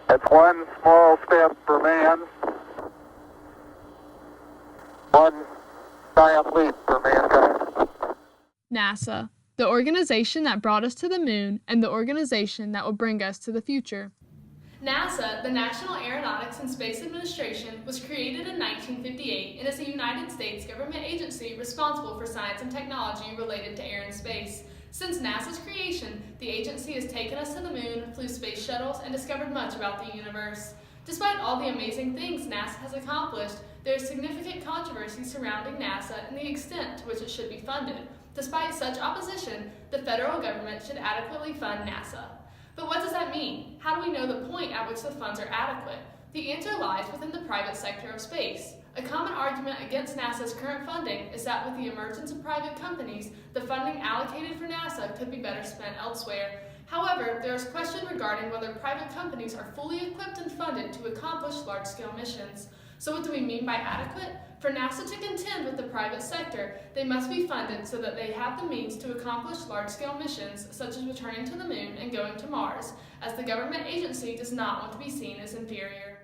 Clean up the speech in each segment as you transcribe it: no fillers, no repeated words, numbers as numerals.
It's one small step for man, one giant leap for mankind. NASA, the organization that brought us to the moon and the organization that will bring us to the future. NASA, the National Aeronautics and Space Administration, was created in 1958 and is a United States government agency responsible for science and technology related to air and space. Since NASA's creation, the agency has taken us to the moon, flew space shuttles, and discovered much about the universe. Despite all the amazing things NASA has accomplished, there is significant controversy surrounding NASA and the extent to which it should be funded. Despite such opposition, the federal government should adequately fund NASA. But what does that mean? How do we know the point at which the funds are adequate? The answer lies within the private sector of space. A common argument against NASA's current funding is that with the emergence of private companies, the funding allocated for NASA could be better spent elsewhere. However, there is question regarding whether private companies are fully equipped and funded to accomplish large-scale missions. So what do we mean by adequate? For NASA to contend with the private sector, they must be funded so that they have the means to accomplish large-scale missions such as returning to the moon and going to Mars, as the government agency does not want to be seen as inferior.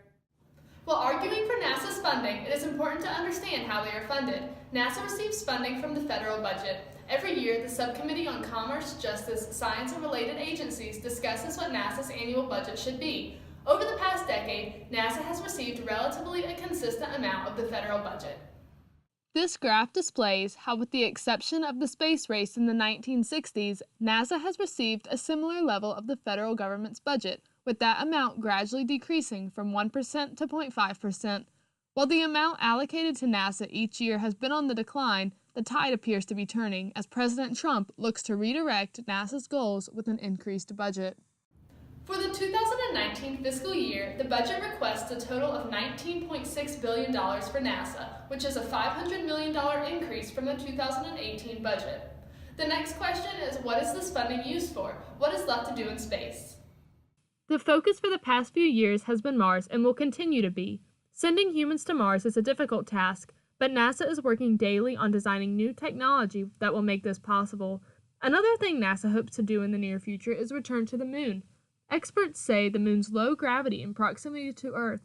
While arguing for NASA's funding, it is important to understand how they are funded. NASA receives funding from the federal budget. Every year, the Subcommittee on Commerce, Justice, Science, and Related Agencies discusses what NASA's annual budget should be. Over the past decade, NASA has received relatively a consistent amount of the federal budget. This graph displays how, with the exception of the space race in the 1960s, NASA has received a similar level of the federal government's budget, with that amount gradually decreasing from 1% to 0.5%. While the amount allocated to NASA each year has been on the decline, the tide appears to be turning as President Trump looks to redirect NASA's goals with an increased budget. For the 2019 fiscal year, the budget requests a total of $19.6 billion for NASA, which is a $500 million increase from the 2018 budget. The next question is, what is this funding used for? What is left to do in space? The focus for the past few years has been Mars and will continue to be. Sending humans to Mars is a difficult task, but NASA is working daily on designing new technology that will make this possible. Another thing NASA hopes to do in the near future is return to the moon. Experts say the moon's low gravity and proximity to Earth,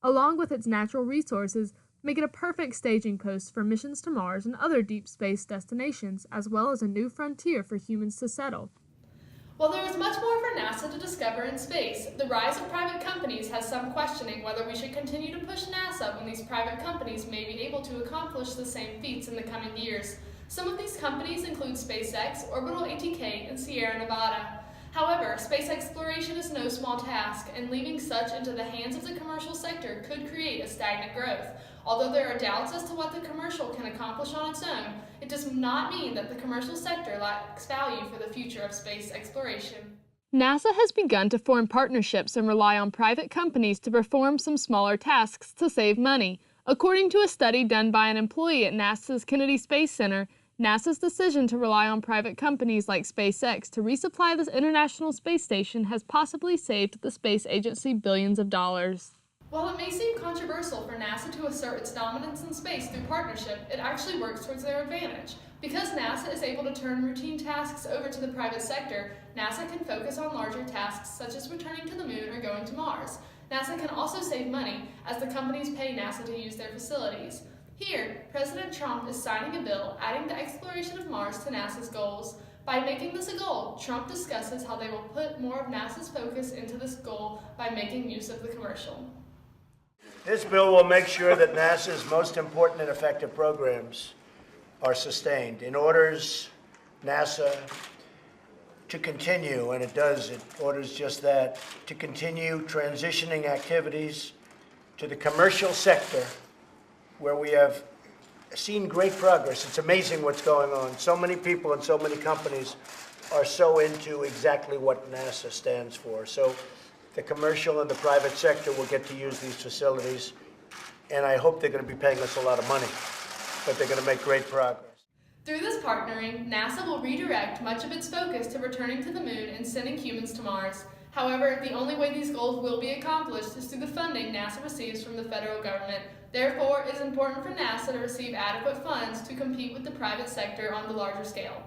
along with its natural resources, make it a perfect staging post for missions to Mars and other deep space destinations, as well as a new frontier for humans to settle. While there is much more for NASA to discover in space, the rise of private companies has some questioning whether we should continue to push NASA when these private companies may be able to accomplish the same feats in the coming years. Some of these companies include SpaceX, Orbital ATK, and Sierra Nevada. However, space exploration is no small task, and leaving such into the hands of the commercial sector could create a stagnant growth. Although there are doubts as to what the commercial can accomplish on its own, it does not mean that the commercial sector lacks value for the future of space exploration. NASA has begun to form partnerships and rely on private companies to perform some smaller tasks to save money. According to a study done by an employee at NASA's Kennedy Space Center, NASA's decision to rely on private companies like SpaceX to resupply the International Space Station has possibly saved the space agency billions of dollars. While it may seem controversial for NASA to assert its dominance in space through partnership, it actually works towards their advantage. Because NASA is able to turn routine tasks over to the private sector, NASA can focus on larger tasks such as returning to the moon or going to Mars. NASA can also save money as the companies pay NASA to use their facilities. Here, President Trump is signing a bill adding the exploration of Mars to NASA's goals. By making this a goal, Trump discusses how they will put more of NASA's focus into this goal by making use of the commercial. This bill will make sure that NASA's most important and effective programs are sustained. It orders NASA to continue, and it does, it orders just that, to continue transitioning activities to the commercial sector, where we have seen great progress. It's amazing what's going on. So many people and so many companies are so into exactly what NASA stands for. So the commercial and the private sector will get to use these facilities, and I hope they're going to be paying us a lot of money, but they're going to make great progress. Through this partnering, NASA will redirect much of its focus to returning to the moon and sending humans to Mars. However, the only way these goals will be accomplished is through the funding NASA receives from the federal government. Therefore, it is important for NASA to receive adequate funds to compete with the private sector on the larger scale.